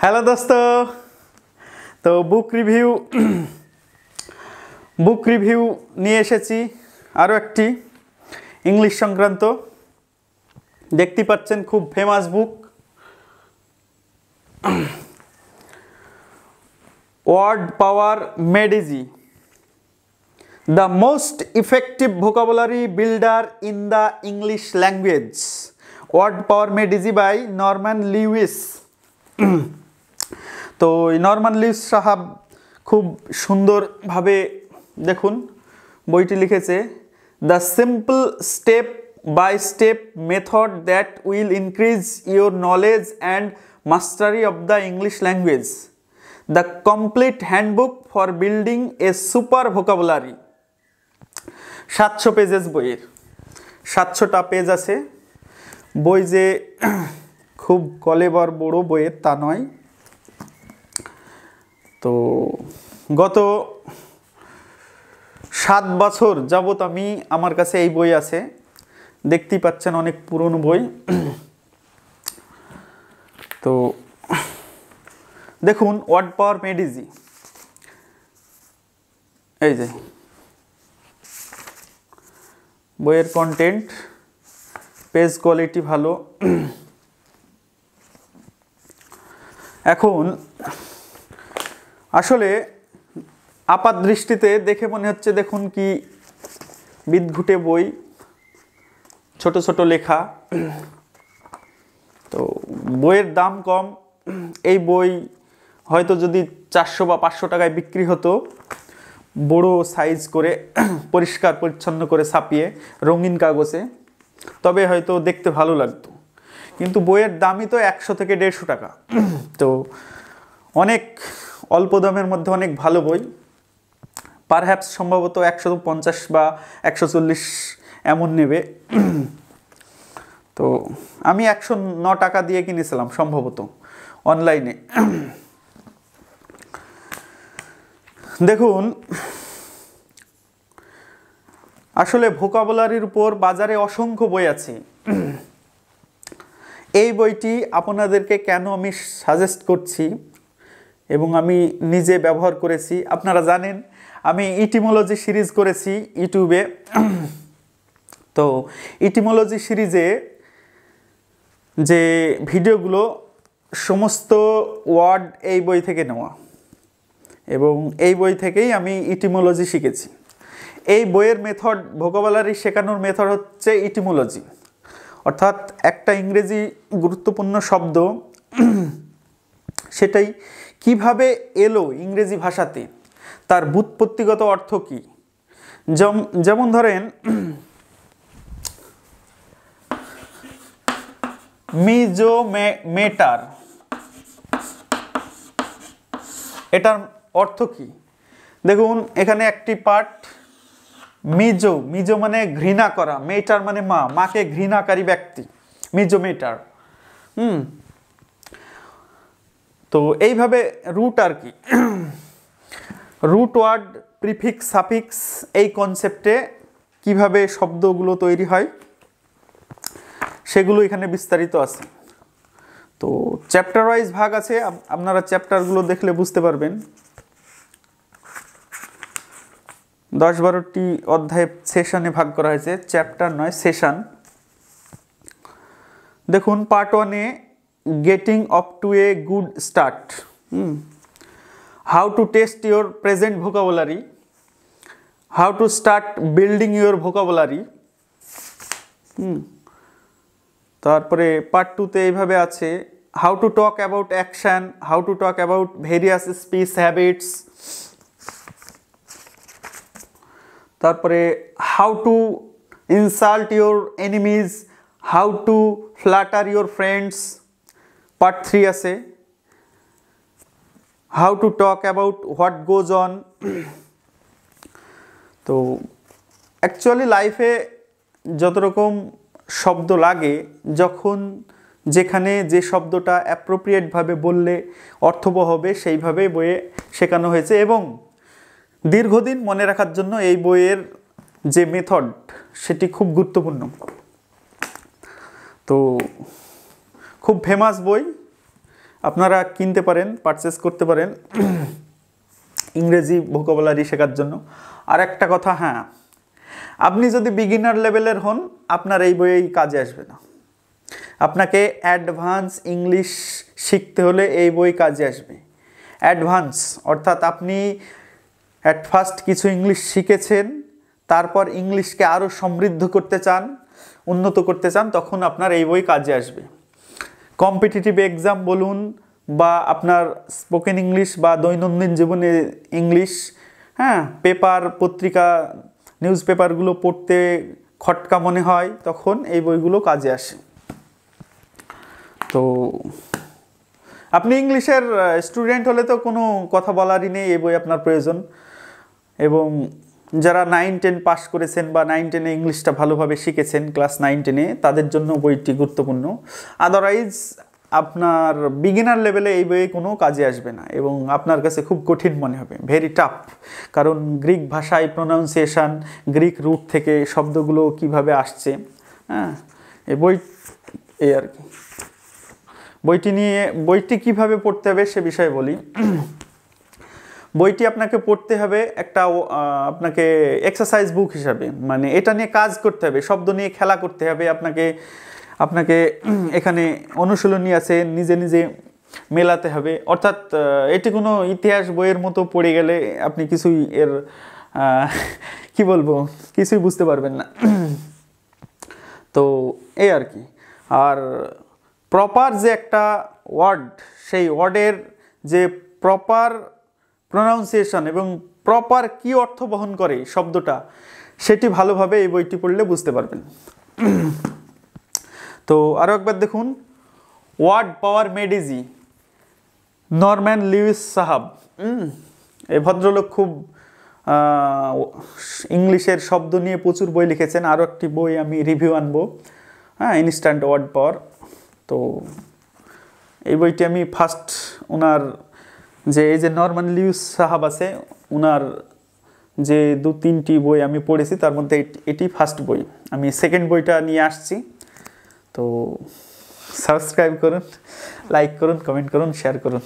Hello दोस्तों। तो book review নিয়ে এসেছি আরো একটি ইংলিশ সংক্রান্ত। দেখতে পাচ্ছেন খুব famous book Word Power Made Easy, the most effective vocabulary builder in the English language. Word Power Made Easy by Norman Lewis. তো নরমান লিউইস সাহাব খুব সুন্দরভাবে দেখুন বইটি লিখেছে, the simple step by step method that will increase your knowledge and mastery of the English language, the complete handbook for building a super vocabulary. 700 pages বইয়ের, 700টা page আছে। বই যে খুব কলেবর বড় বইয়ের তা নয়। তো গত 7 বছর যাবত আমার কাছে এই বই আছে। দেখতেই পাচ্ছেন অনেক পুরনো বই। তো দেখুন ওয়ার্ড পাওয়ার মেড ইজি, এই যে বইয়ের কন্টেন্ট, পেজ কোয়ালিটি ভালো। এখন আসলে আপাত দৃষ্টিতে দেখে মনে হচ্ছে দেখুন কি বিদঘুটে বই, ছোট ছোট লেখা। তো বইয়ের দাম কম। এই বই হয়তো যদি 400 বা 500 টাকায় বিক্রি হতো, বড় সাইজ করে পরিষ্কার পরিচ্ছন্ন করে ছাপিয়ে রঙিন কাগজে, তবে হয়তো দেখতে ভালো লাগতো। কিন্তু বইয়ের দামই তো 100 থেকে 150 টাকা। তো অনেক অল্প দামের মধ্যে অনেক ভালো বই, পারহ্যাপস সম্ভবত 150 বা 140 এমন নেবে। তো আমি 109 টাকা দিয়ে কিনেছিলাম সম্ভবত অনলাইনে। দেখুন আসলে ভোকাবুলারির উপর বাজারে অসংখ্য বই আছে। এই বইটি আপনাদেরকে কেন আমি সাজেস্ট করছি এবং আমি নিজে ব্যবহার করেছি, আপনারা জানেন আমি ইটিমোলজি সিরিজ করেছি ইউটিউবে। তো ইটিমোলজি সিরিজে যে ভিডিওগুলো সমস্ত ওয়ার্ড এই বই থেকে নেওয়া, এবং এই বই থেকেই আমি ইটিমোলজি শিখেছি। এই বইয়ের মেথড, ভোকাবুলারি শেখানোর মেথড হচ্ছে ইটিমোলজি, অর্থাৎ একটা ইংরেজি গুরুত্বপূর্ণ শব্দ সেটাই কিভাবে এলো ইংরেজি ভাষাতে, তার ব্যুৎপত্তিগত অর্থ কী। যেমন ধরেন মিজোমেটার, এটার অর্থ কি দেখুন। এখানে একটি পার্ট মিজো মানে ঘৃণা করা, মেটার মানে মা, মাকে ঘৃণাকারী ব্যক্তি, মিজোমেটার। তো এইভাবে রুট আর কি, রুট ওয়ার্ড, প্রিফিক্স, সাফিক্স, এই কনসেপ্টে কিভাবে শব্দগুলো তৈরি হয় সেগুলো এখানে বিস্তারিত আছে। তো চ্যাপ্টার ওয়াইজ ভাগ আছে, আপনারা চ্যাপ্টারগুলো দেখলে বুঝতে পারবেন। 10-12টি অধ্যায় সেশনে ভাগ করা হয়েছে, চ্যাপ্টার নয়, সেশন। দেখুন পার্ট 1-এ getting off to a good start, how to test your present vocabulary, how to start building your vocabulary. তারপরে পার্ট 2-তে এইভাবে আছে, how to talk about action, how to talk about various speech habits. তারপরে how to insult your enemies, how to flatter your friends. Part 3 আছে, how to talk about what goes on. তো actually লাইফে যত রকম শব্দ লাগে, যখন যেখানে যে শব্দটা অ্যাপ্রোপ্রিয়েটভাবে বললে অর্থবহ হবে সেইভাবে বইয়ে শেখানো হয়েছে, এবং দীর্ঘদিন মনে রাখার জন্য এই বইয়ের যে মেথড সেটি খুব গুরুত্বপূর্ণ। তো খুব ফেমাস বই, আপনারা কিনতে পারেন, পারচেস করতে পারেন ইংরেজি ভোকাবুলারি শেখার জন্য। আর একটা কথা, হ্যাঁ, আপনি যদি বিগিনার লেভেলের হন আপনার এই বই কাজে আসবে না। আপনাকে অ্যাডভান্স ইংলিশ শিখতে হলে এই বই কাজে আসবে। অ্যাডভান্স অর্থাৎ আপনি অ্যাট ফার্স্ট কিছু ইংলিশ শিখেছেন, তারপর ইংলিশকে আরও সমৃদ্ধ করতে চান, উন্নত করতে চান, তখন আপনার এই বই কাজে আসবে। কম্পিটিটিভ এক্সাম বলুন বা আপনার স্পোকেন ইংলিশ বা দৈনন্দিন জীবনে ইংলিশ, হ্যাঁ, পেপার, পত্রিকা, নিউজ পেপারগুলো পড়তে খটকা মনে হয়, তখন এই বইগুলো কাজে আসে। তো আপনি ইংলিশের স্টুডেন্ট হলে তো কোনো কথা বলারই নেই, এই বই আপনার প্রয়োজন। এবং যারা 9-10 পাস করেছেন বা 9-10-এ ইংলিশটা ভালোভাবে শিখেছেন, ক্লাস 9-10-এ, তাদের জন্য বইটি গুরুত্বপূর্ণ। আদারওয়াইজ আপনার বিগিনার লেভেলে এই বই কোনো কাজে আসবে না এবং আপনার কাছে খুব কঠিন মনে হবে, ভেরি টাফ। কারণ গ্রিক ভাষায় প্রনাউন্সিয়েশন, গ্রিক রুট থেকে শব্দগুলো কিভাবে আসছে, হ্যাঁ, এই বই এই আর কি। বইটি কিভাবে পড়তে হবে সে বিষয়ে বলি। বইটি আপনাকে পড়তে হবে একটা আপনাকে এক্সারসাইজ বুক হিসাবে, মানে এটা নিয়ে কাজ করতে হবে, শব্দ নিয়ে খেলা করতে হবে। আপনাকে এখানে অনুশীলনী আছে, নিজে নিজে মেলাতে হবে। অর্থাৎ এটি কোনো ইতিহাস বইয়ের মতো পড়ে গেলে আপনি কিছুই এর কি বলবো, কিছুই বুঝতে পারবেন না। তো এই আর কি। আর প্রপার যে একটা ওয়ার্ড, সেই ওয়ার্ডের যে প্রপার প্রনাউন্সিয়েশন এবং প্রপার কি অর্থ বহন করে শব্দটা, সেটি ভালোভাবে এই বইটি পড়লে বুঝতে পারবেন। তো আরও একবার দেখুন, word Power Made easy, Norman Luis সাহাব। এই ভদ্রলোক খুব ইংলিশের শব্দ নিয়ে প্রচুর বই লিখেছেন। আরও একটি বই আমি রিভিউ আনবো, হ্যাঁ, ইনস্ট্যান্ট ওয়ার্ড পাওয়ার। তো এই বইটি আমি ফার্স্ট ওনার এই যে নরম্যান লুইস সাহাব আছে, ওনার যে 2-3টি বই আমি পড়েছি, তার মধ্যে এটি ফার্স্ট বই। আমি সেকেন্ড বইটা নিয়ে আসছি। তো সাবস্ক্রাইব করুন, লাইক করুন, কমেন্ট করুন, শেয়ার করুন।